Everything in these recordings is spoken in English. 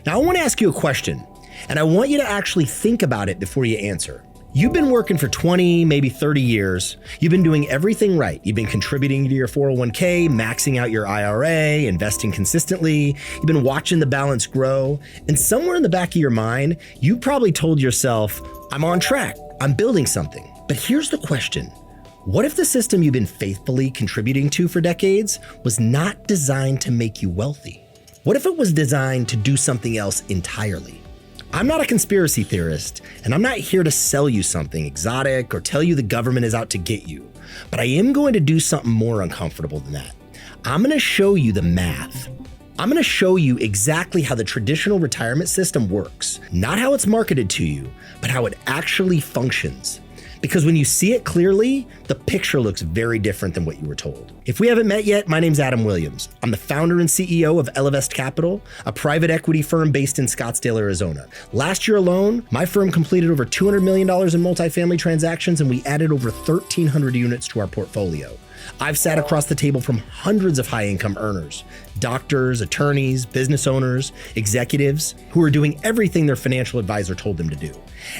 Now, I want to ask you a question, and I want you to actually think about it before you answer. You've been working for 20, maybe 30 years. You've been doing everything right. You've been contributing to your 401k, maxing out your IRA, investing consistently. You've been watching the balance grow. And somewhere in the back of your mind, you probably told yourself, I'm on track. I'm building something. But here's the question. What if the system you've been faithfully contributing to for decades was not designed to make you wealthy? What if it was designed to do something else entirely? I'm not a conspiracy theorist, and I'm not here to sell you something exotic or tell you the government is out to get you, but I am going to do something more uncomfortable than that. I'm going to show you the math. I'm going to show you exactly how the traditional retirement system works, not how it's marketed to you, but how it actually functions. Because when you see it clearly, the picture looks very different than what you were told. If we haven't met yet, my name's Adam Williams. I'm the founder and CEO of Elevest Capital, a private equity firm based in Scottsdale, Arizona. Last year alone, my firm completed over $200 million in multifamily transactions, and we added over 1,300 units to our portfolio. I've sat across the table from hundreds of high-income earners, doctors, attorneys, business owners, executives who are doing everything their financial advisor told them to do.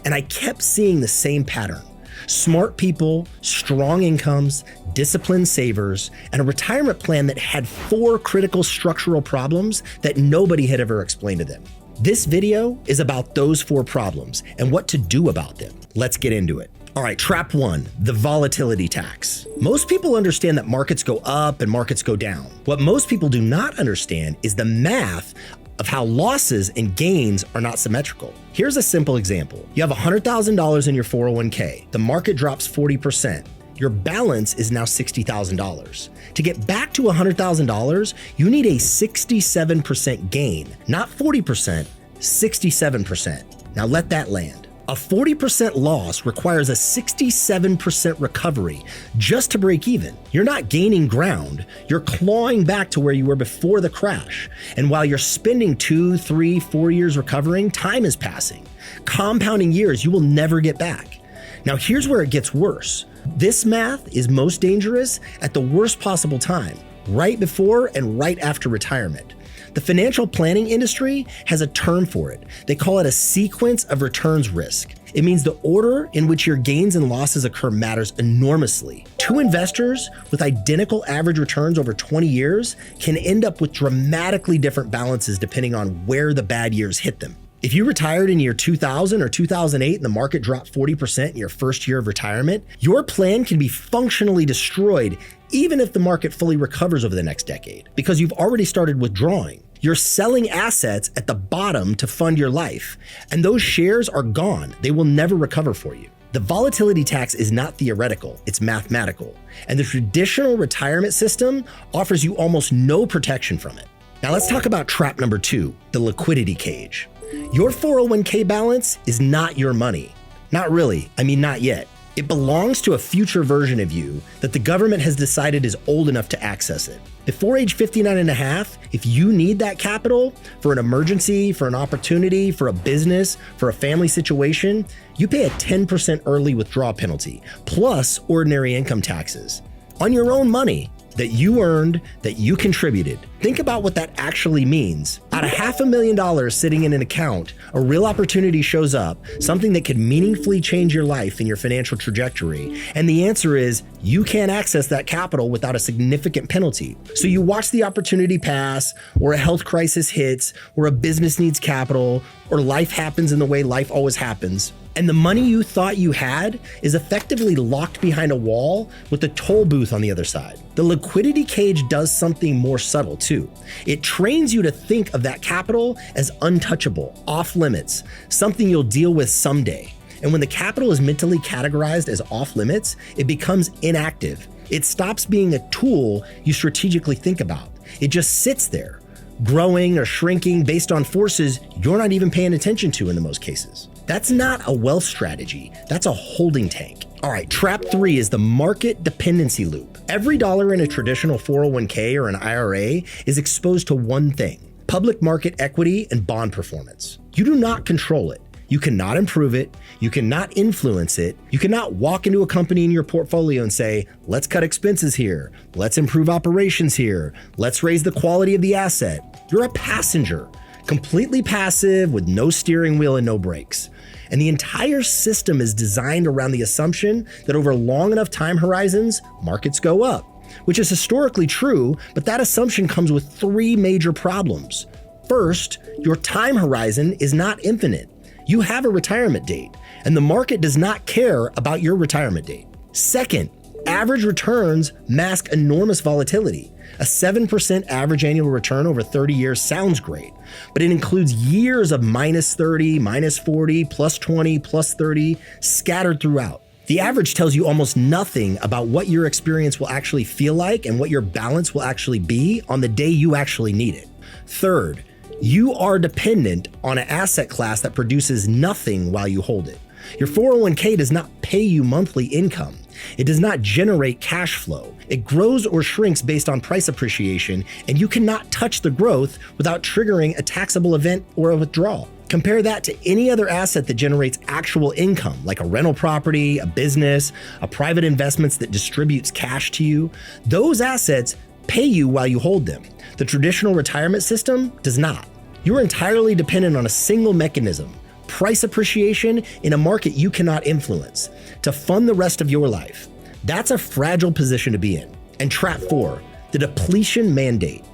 And I kept seeing the same pattern. Smart people, strong incomes, disciplined savers, and a retirement plan that had 4 critical structural problems that nobody had ever explained to them. This video is about those 4 problems and what to do about them. Let's get into it. All right, trap 1, the volatility tax. Most people understand that markets go up and markets go down. What most people do not understand is the math of how losses and gains are not symmetrical. Here's a simple example. You have $100,000 in your 401k. The market drops 40%. Your balance is now $60,000. To get back to $100,000, you need a 67% gain, not 40%, 67%. Now let that land. A 40% loss requires a 67% recovery just to break even. You're not gaining ground, you're clawing back to where you were before the crash. And while you're spending 2, 3, 4 years recovering, time is passing. Compounding years you will never get back. Now here's where it gets worse. This math is most dangerous at the worst possible time, right before and right after retirement. The financial planning industry has a term for it. They call it a sequence of returns risk. It means the order in which your gains and losses occur matters enormously. 2 investors with identical average returns over 20 years can end up with dramatically different balances depending on where the bad years hit them. If you retired in year 2000 or 2008 and the market dropped 40% in your first year of retirement, your plan can be functionally destroyed even if the market fully recovers over the next decade, because you've already started withdrawing. You're selling assets at the bottom to fund your life, and those shares are gone. They will never recover for you. The volatility tax is not theoretical, it's mathematical, and the traditional retirement system offers you almost no protection from it. Now let's talk about trap number 2, the liquidity cage. Your 401k balance is not your money. Not really, not yet. It belongs to a future version of you that the government has decided is old enough to access it. Before age 59 and a half, if you need that capital for an emergency, for an opportunity, for a business, for a family situation, you pay a 10% early withdrawal penalty, plus ordinary income taxes on your own money that you earned, that you contributed. Think about what that actually means. Out of $500,000 sitting in an account, a real opportunity shows up, something that could meaningfully change your life and your financial trajectory. And the answer is you can't access that capital without a significant penalty. So you watch the opportunity pass, or a health crisis hits, or a business needs capital, or life happens in the way life always happens. And the money you thought you had is effectively locked behind a wall with a toll booth on the other side. The liquidity cage does something more subtle too. It trains you to think of that capital as untouchable, off limits, something you'll deal with someday. And when the capital is mentally categorized as off limits, it becomes inactive. It stops being a tool you strategically think about. It just sits there, growing or shrinking based on forces you're not even paying attention to in most cases. That's not a wealth strategy, that's a holding tank. All right, trap 3 is the market dependency loop. Every dollar in a traditional 401k or an IRA is exposed to one thing: public market equity and bond performance. You do not control it. You cannot improve it. You cannot influence it. You cannot walk into a company in your portfolio and say, let's cut expenses here. Let's improve operations here. Let's raise the quality of the asset. You're a passenger. Completely passive with no steering wheel and no brakes. And the entire system is designed around the assumption that over long enough time horizons, markets go up, which is historically true, but that assumption comes with three major problems. First, your time horizon is not infinite. You have a retirement date, and the market does not care about your retirement date. Second, average returns mask enormous volatility. A 7% average annual return over 30 years sounds great, but it includes years of minus 30, minus 40, plus 20, plus 30 scattered throughout. The average tells you almost nothing about what your experience will actually feel like and what your balance will actually be on the day you actually need it. Third, you are dependent on an asset class that produces nothing while you hold it. Your 401k does not pay you monthly income. It does not generate cash flow. It grows or shrinks based on price appreciation, and you cannot touch the growth without triggering a taxable event or a withdrawal. Compare that to any other asset that generates actual income, like a rental property, a business, a private investments that distributes cash to you. Those assets pay you while you hold them. The traditional retirement system does not. You're entirely dependent on a single mechanism, price appreciation in a market you cannot influence, to fund the rest of your life. That's a fragile position to be in. And trap 4, the depletion mandate.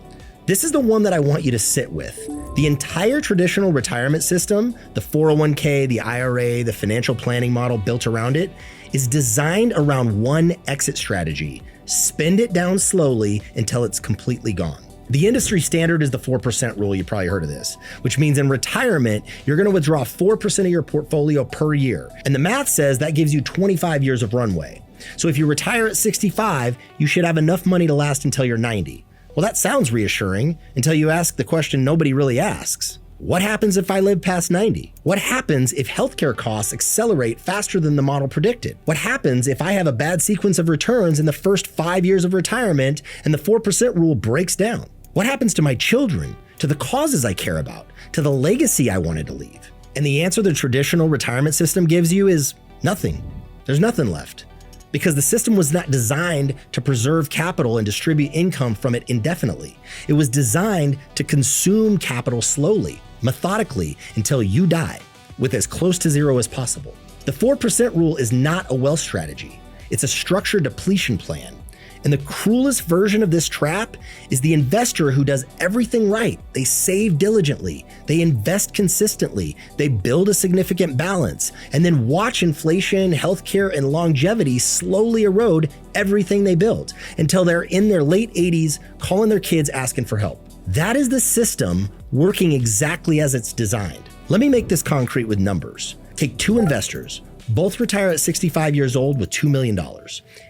This is the one that I want you to sit with. The entire traditional retirement system, the 401k, the IRA, the financial planning model built around it, is designed around one exit strategy: spend it down slowly until it's completely gone. The industry standard is the 4% rule. You probably heard of this, which means in retirement, you're going to withdraw 4% of your portfolio per year. And the math says that gives you 25 years of runway. So if you retire at 65, you should have enough money to last until you're 90. Well, that sounds reassuring until you ask the question nobody really asks. What happens if I live past 90? What happens if healthcare costs accelerate faster than the model predicted? What happens if I have a bad sequence of returns in the first 5 years of retirement and the 4% rule breaks down? What happens to my children, to the causes I care about, to the legacy I wanted to leave? And the answer the traditional retirement system gives you is nothing. There's nothing left. Because the system was not designed to preserve capital and distribute income from it indefinitely. It was designed to consume capital slowly, methodically, until you die, with as close to zero as possible. The 4% rule is not a wealth strategy. It's a structured depletion plan. And the cruelest version of this trap is the investor who does everything right. They save diligently, they invest consistently, they build a significant balance, and then watch inflation, healthcare, and longevity slowly erode everything they built until they're in their late 80s calling their kids asking for help. That is the system working exactly as it's designed. Let me make this concrete with numbers. Take two investors. Both retire at 65 years old with $2 million.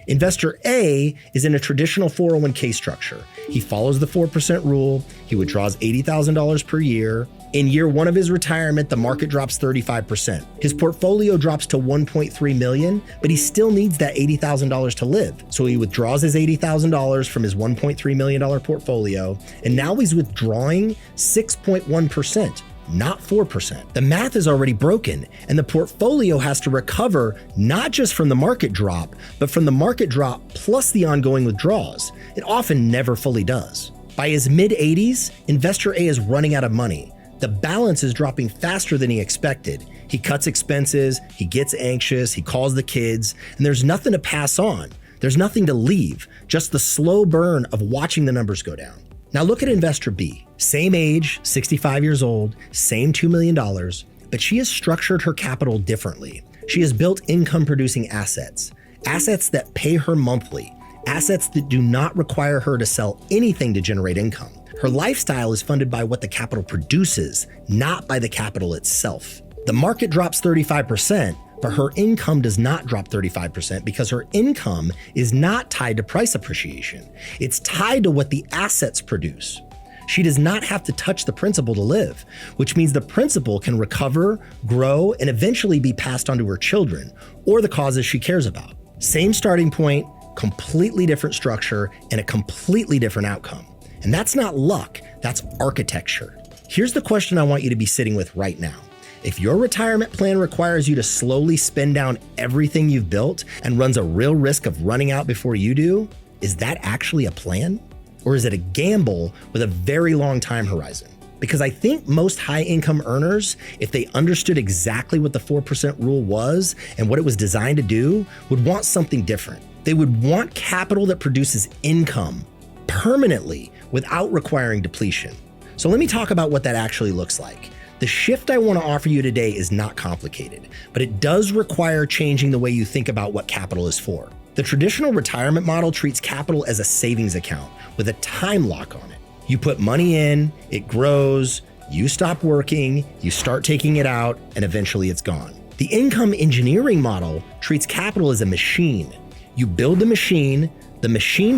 Investor A is in a traditional 401k structure. He follows the 4% rule. He withdraws $80,000 per year. In year one of his retirement, the market drops 35%. His portfolio drops to $1.3 million, but he still needs that $80,000 to live. So he withdraws his $80,000 from his $1.3 million portfolio, and now he's withdrawing 6.1%. Not 4%. The math is already broken, and the portfolio has to recover not just from the market drop, but from the market drop plus the ongoing withdrawals. It often never fully does. By his mid-80s, Investor A is running out of money. The balance is dropping faster than he expected. He cuts expenses, he gets anxious, he calls the kids, and there's nothing to pass on. There's nothing to leave, just the slow burn of watching the numbers go down. Now look at Investor B. Same age, 65 years old, same $2 million, but she has structured her capital differently. She has built income-producing assets, assets that pay her monthly, assets that do not require her to sell anything to generate income. Her lifestyle is funded by what the capital produces, not by the capital itself. The market drops 35%, but her income does not drop 35% because her income is not tied to price appreciation. It's tied to what the assets produce. She does not have to touch the principal to live, which means the principal can recover, grow, and eventually be passed on to her children or the causes she cares about. Same starting point, completely different structure, and a completely different outcome. And that's not luck, that's architecture. Here's the question I want you to be sitting with right now. If your retirement plan requires you to slowly spend down everything you've built and runs a real risk of running out before you do, is that actually a plan? Or is it a gamble with a very long time horizon? Because I think most high income earners, if they understood exactly what the 4% rule was and what it was designed to do, would want something different. They would want capital that produces income permanently without requiring depletion. So let me talk about what that actually looks like. The shift I want to offer you today is not complicated, but it does require changing the way you think about what capital is for. The traditional retirement model treats capital as a savings account with a time lock on it. You put money in, it grows, you stop working, you start taking it out, and eventually it's gone. The income engineering model treats capital as a machine. You build the machine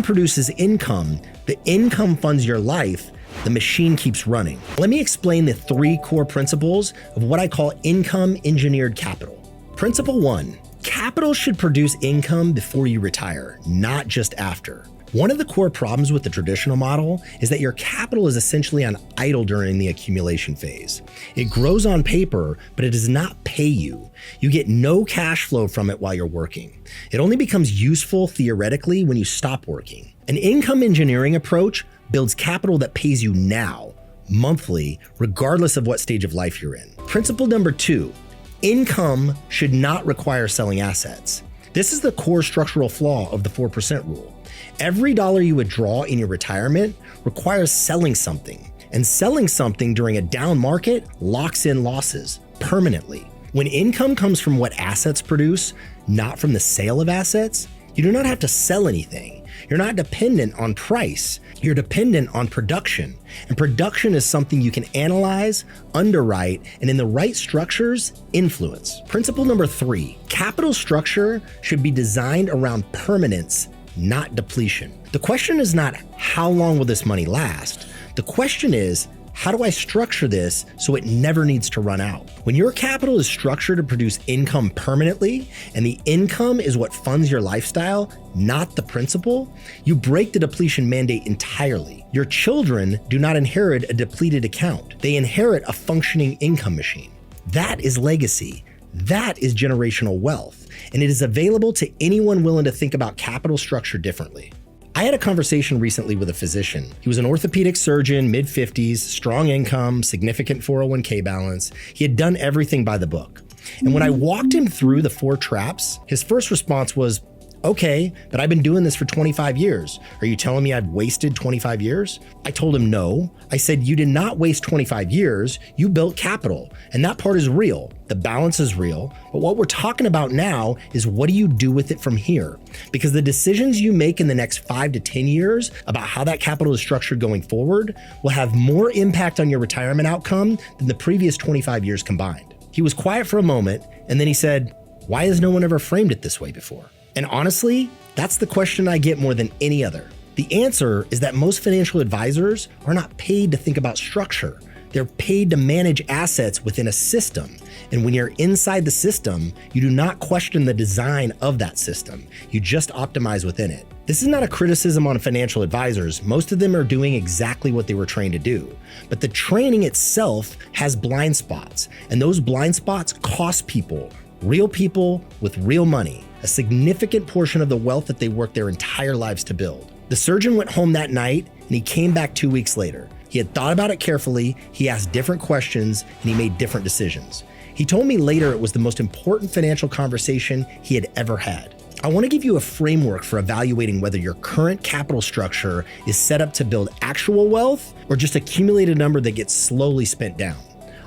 produces income, the income funds your life, the machine keeps running. Let me explain the 3 core principles of what I call income engineered capital. Principle 1, capital should produce income before you retire, not just after. One of the core problems with the traditional model is that your capital is essentially on idle during the accumulation phase. It grows on paper, but it does not pay you. You get no cash flow from it while you're working. It only becomes useful theoretically when you stop working. An income engineering approach builds capital that pays you now, monthly, regardless of what stage of life you're in. Principle number 2, income should not require selling assets. This is the core structural flaw of the 4% rule. Every dollar you withdraw in your retirement requires selling something, and selling something during a down market locks in losses permanently. When income comes from what assets produce, not from the sale of assets, you do not have to sell anything. You're not dependent on price. You're dependent on production. And production is something you can analyze, underwrite, and in the right structures, influence. Principle number 3, capital structure should be designed around permanence, not depletion. The question is not how long will this money last? The question is, how do I structure this so it never needs to run out? When your capital is structured to produce income permanently, and the income is what funds your lifestyle, not the principal, you break the depletion mandate entirely. Your children do not inherit a depleted account. They inherit a functioning income machine. That is legacy. That is generational wealth, and it is available to anyone willing to think about capital structure differently. I had a conversation recently with a physician. He was an orthopedic surgeon, mid-50s, strong income, significant 401k balance. He had done everything by the book. And when I walked him through the 4 traps, his first response was, okay, but I've been doing this for 25 years. Are you telling me I've wasted 25 years? I told him no. I said, you did not waste 25 years. You built capital, and that part is real. The balance is real. But what we're talking about now is what do you do with it from here? Because the decisions you make in the next 5 to 10 years about how that capital is structured going forward will have more impact on your retirement outcome than the previous 25 years combined. He was quiet for a moment, and then he said, why has no one ever framed it this way before? And honestly, that's the question I get more than any other. The answer is that most financial advisors are not paid to think about structure. They're paid to manage assets within a system. And when you're inside the system, you do not question the design of that system. You just optimize within it. This is not a criticism on financial advisors. Most of them are doing exactly what they were trained to do. But the training itself has blind spots, and those blind spots cost people, real people with real money, a significant portion of the wealth that they worked their entire lives to build. The surgeon went home that night, and he came back 2 weeks later. He had thought about it carefully, he asked different questions, and he made different decisions. He told me later it was the most important financial conversation he had ever had. I want to give you a framework for evaluating whether your current capital structure is set up to build actual wealth or just accumulate a number that gets slowly spent down.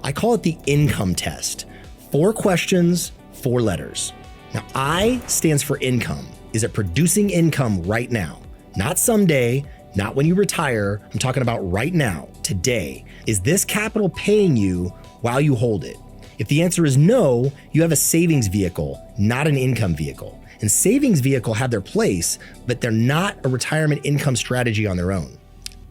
I call it the income test. 4 questions, 4 letters. Now, I stands for income. Is it producing income right now? Not someday, not when you retire. I'm talking about right now, today. Is this capital paying you while you hold it? If the answer is no, you have a savings vehicle, not an income vehicle. And savings vehicle have their place, but they're not a retirement income strategy on their own.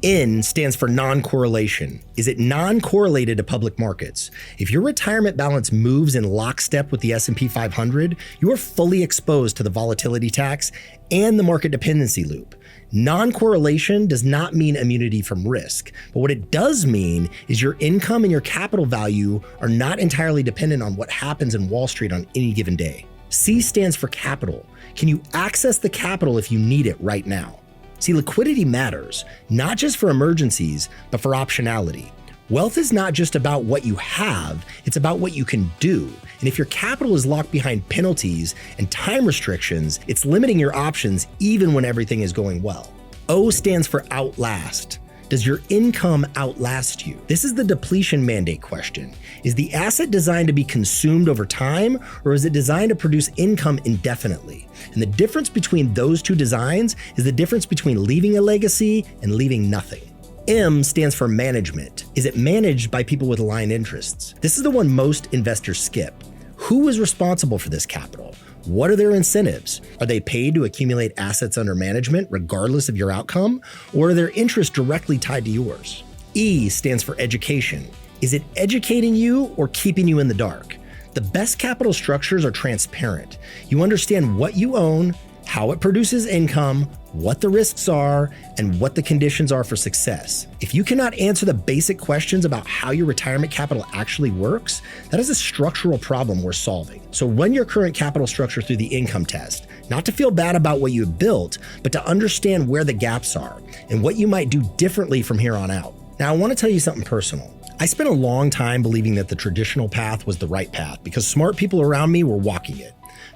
N stands for non-correlation. Is it non-correlated to public markets? If your retirement balance moves in lockstep with the S&P 500, you are fully exposed to the volatility tax and the market dependency loop. Non-correlation does not mean immunity from risk, but what it does mean is your income and your capital value are not entirely dependent on what happens in Wall Street on any given day. C stands for capital. Can you access the capital if you need it right now? See, liquidity matters, not just for emergencies, but for optionality. Wealth is not just about what you have, it's about what you can do. And if your capital is locked behind penalties and time restrictions, it's limiting your options even when everything is going well. O stands for outlast. Does your income outlast you? This is the depletion mandate question. Is the asset designed to be consumed over time, or is it designed to produce income indefinitely? And the difference between those two designs is the difference between leaving a legacy and leaving nothing. M stands for management. Is it managed by people with aligned interests? This is the one most investors skip. Who is responsible for this capital? What are their incentives? Are they paid to accumulate assets under management regardless of your outcome, or are their interests directly tied to yours? E stands for education. Is it educating you or keeping you in the dark? The best capital structures are transparent. You understand what you own, how it produces income, what the risks are, and what the conditions are for success. If you cannot answer the basic questions about how your retirement capital actually works, that is a structural problem we're solving. So run your current capital structure through the income test, not to feel bad about what you built, but to understand where the gaps are and what you might do differently from here on out. Now, I want to tell you something personal. I spent a long time believing that the traditional path was the right path because smart people around me were walking it.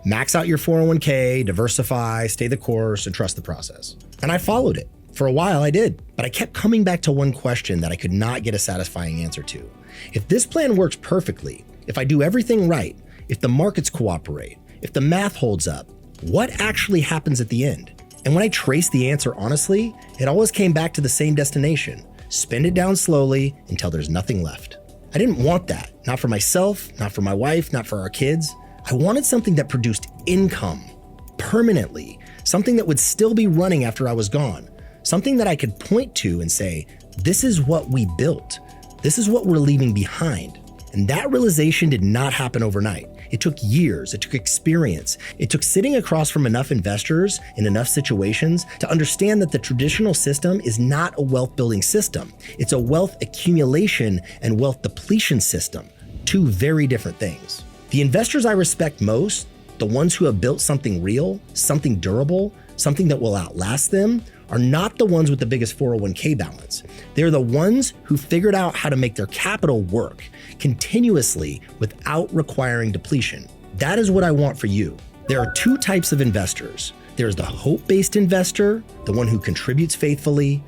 Max out your 401k, diversify, stay the course, and trust the process. And I followed it. For a while, I did. But I kept coming back to one question that I could not get a satisfying answer to. If this plan works perfectly, if I do everything right, if the markets cooperate, if the math holds up, what actually happens at the end? And when I traced the answer honestly, it always came back to the same destination. Spend it down slowly until there's nothing left. I didn't want that. Not for myself, not for my wife, not for our kids. I wanted something that produced income permanently, something that would still be running after I was gone, something that I could point to and say, this is what we built. This is what we're leaving behind. And that realization did not happen overnight. It took years, it took experience. It took sitting across from enough investors in enough situations to understand that the traditional system is not a wealth building system. It's a wealth accumulation and wealth depletion system, two very different things. The investors I respect most, the ones who have built something real, something durable, something that will outlast them, are not the ones with the biggest 401k balance. They're the ones who figured out how to make their capital work continuously without requiring depletion. That is what I want for you. There are two types of investors. There's the hope-based investor, the one who contributes faithfully,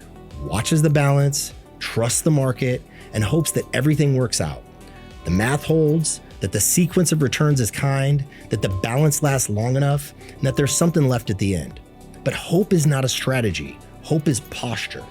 watches the balance, trusts the market, and hopes that everything works out. The math holds, that the sequence of returns is kind, that the balance lasts long enough, and that there's something left at the end. But hope is not a strategy. Hope is posture.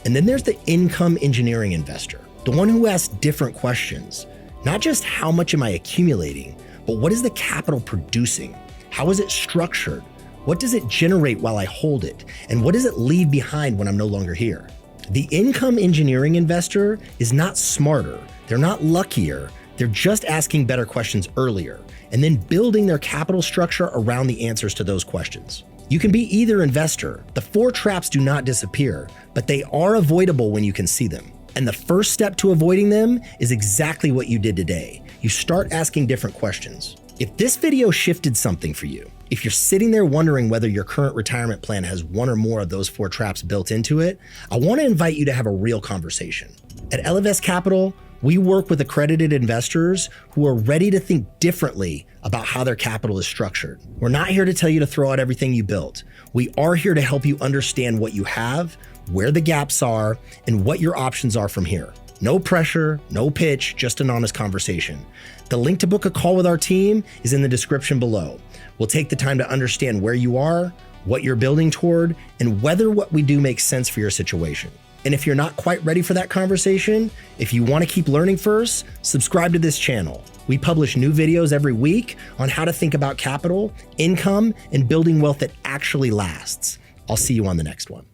And then there's the income engineering investor, the one who asks different questions. Not just how much am I accumulating, but what is the capital producing? How is it structured? What does it generate while I hold it? And what does it leave behind when I'm no longer here? The income engineering investor is not smarter. They're not luckier. They're just asking better questions earlier and then building their capital structure around the answers to those questions. You can be either investor. The four traps do not disappear, but they are avoidable when you can see them. And the first step to avoiding them is exactly what you did today. You start asking different questions. If this video shifted something for you, if you're sitting there wondering whether your current retirement plan has one or more of those four traps built into it, I want to invite you to have a real conversation. At Ellevest Capital, we work with accredited investors who are ready to think differently about how their capital is structured. We're not here to tell you to throw out everything you built. We are here to help you understand what you have, where the gaps are, and what your options are from here. No pressure, no pitch, just an honest conversation. The link to book a call with our team is in the description below. We'll take the time to understand where you are, what you're building toward, and whether what we do makes sense for your situation. And if you're not quite ready for that conversation, if you want to keep learning first, subscribe to this channel. We publish new videos every week on how to think about capital, income, and building wealth that actually lasts. I'll see you on the next one.